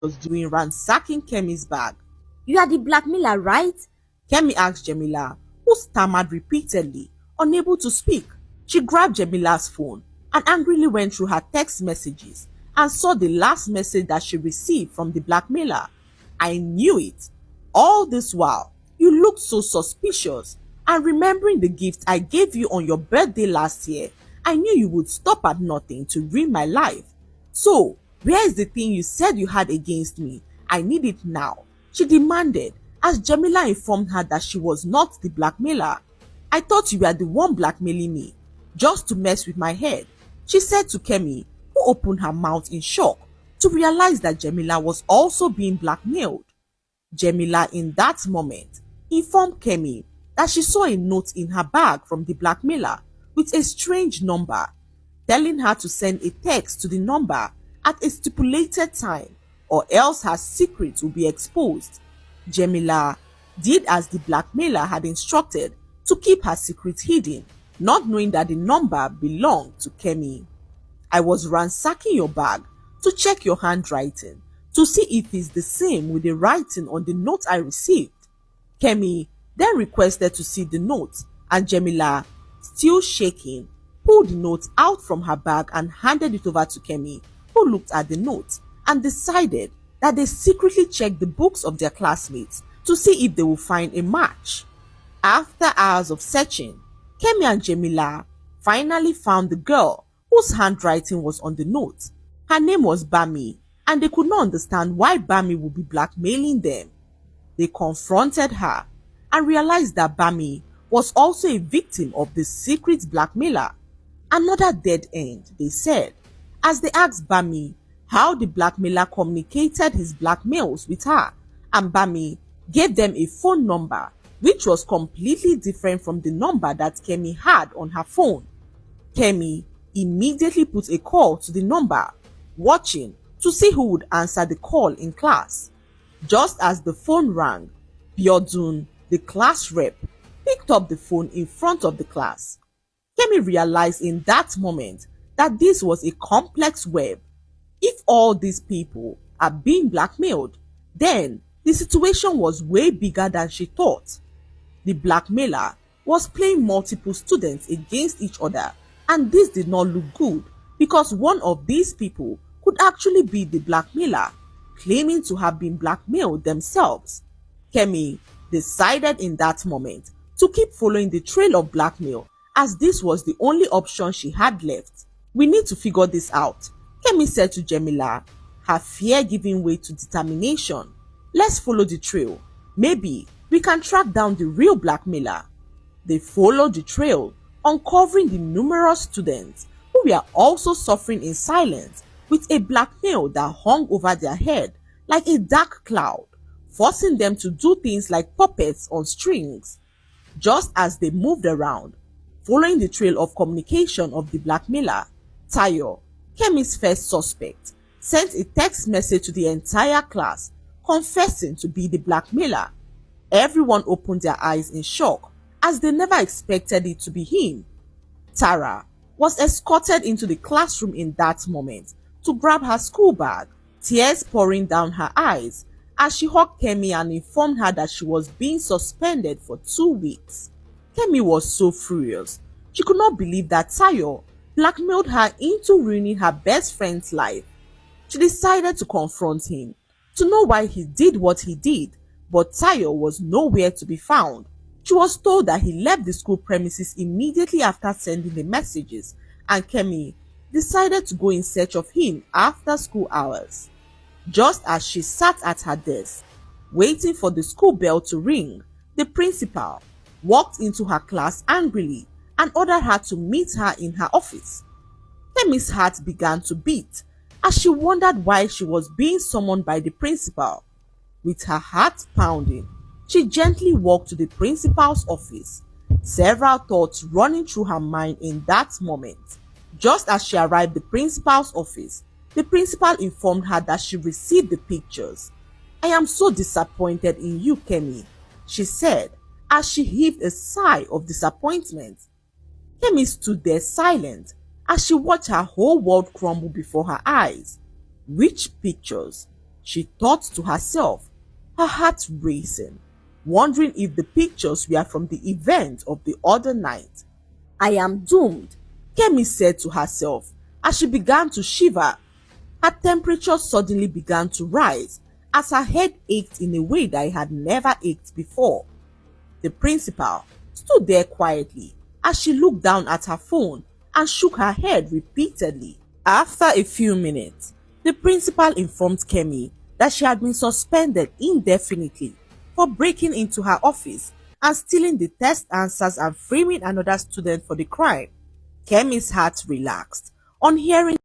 was doing ransacking Kemi's bag. You are the blackmailer, right? Kemi asked Jamila, who stammered repeatedly, unable to speak. She grabbed Jamila's phone and angrily went through her text messages and saw the last message that she received from the blackmailer. I knew it. All this while, you looked so suspicious, and remembering the gift I gave you on your birthday last year, I knew you would stop at nothing to ruin my life. So, where is the thing you said you had against me? I need it now, she demanded, as Jamila informed her that she was not the blackmailer. I thought you were the one blackmailing me, just to mess with my head, she said to Kemi, who opened her mouth in shock to realize that Jamila was also being blackmailed. Jamila, in that moment, informed Kemi that she saw a note in her bag from the blackmailer with a strange number, telling her to send a text to the number at a stipulated time or else her secret will be exposed. Jamila did as the blackmailer had instructed to keep her secret hidden, not knowing that the number belonged to Kemi. I was ransacking your bag to check your handwriting to see if it's the same with the writing on the note I received. Kemi then requested to see the note, and Jamila, still shaking, pulled the note out from her bag and handed it over to Kemi, who looked at the note and decided that they secretly checked the books of their classmates to see if they would find a match. After hours of searching, Kemi and Jamila finally found the girl whose handwriting was on the note. Her name was Bami, and they could not understand why Bami would be blackmailing them. They confronted her and realized that Bami was also a victim of the secret blackmailer. Another dead end, they said, as they asked Bami how the blackmailer communicated his blackmails with her, and Bami gave them a phone number which was completely different from the number that Kemi had on her phone. Kemi immediately put a call to the number, watching to see who would answer the call in class. Just as the phone rang, Biodun, the class rep, picked up the phone in front of the class. Kemi realized in that moment that this was a complex web. If all these people are being blackmailed, then the situation was way bigger than she thought. The blackmailer was playing multiple students against each other, and this did not look good because one of these people could actually be the blackmailer, claiming to have been blackmailed themselves. Kemi decided in that moment to keep following the trail of blackmail, as this was the only option she had left. We need to figure this out, Kemi said to Jamila, her fear giving way to determination. Let's follow the trail. Maybe we can track down the real blackmailer. They followed the trail, uncovering the numerous students who were also suffering in silence with a blackmail that hung over their head like a dark cloud, forcing them to do things like puppets on strings. Just as they moved around, following the trail of communication of the blackmailer, Tayo, Kemi's first suspect, sent a text message to the entire class confessing to be the blackmailer. Everyone opened their eyes in shock as they never expected it to be him. Tara was escorted into the classroom in that moment to grab her school bag, tears pouring down her eyes as she hugged Kemi and informed her that she was being suspended for 2 weeks. Kemi was so furious. She could not believe that Tayo blackmailed her into ruining her best friend's life. She decided to confront him to know why he did what he did, but Tayo was nowhere to be found. She was told that he left the school premises immediately after sending the messages, and Kemi decided to go in search of him after school hours. Just as she sat at her desk, waiting for the school bell to ring, the principal walked into her class angrily and ordered her to meet her in her office. Kemi's heart began to beat as she wondered why she was being summoned by the principal. With her heart pounding, she gently walked to the principal's office, several thoughts running through her mind in that moment. Just as she arrived at the principal's office, the principal informed her that she received the pictures. "I am so disappointed in you, Kemi," she said as she heaved a sigh of disappointment. Kemi stood there silent as she watched her whole world crumble before her eyes. Which pictures? she thought to herself, her heart racing, wondering if the pictures were from the event of the other night. I am doomed, Kemi said to herself as she began to shiver. Her temperature suddenly began to rise as her head ached in a way that it had never ached before. The principal stood there quietly as she looked down at her phone and shook her head repeatedly. After a few minutes, the principal informed Kemi that she had been suspended indefinitely for breaking into her office and stealing the test answers and framing another student for the crime. Kemi's heart relaxed on hearing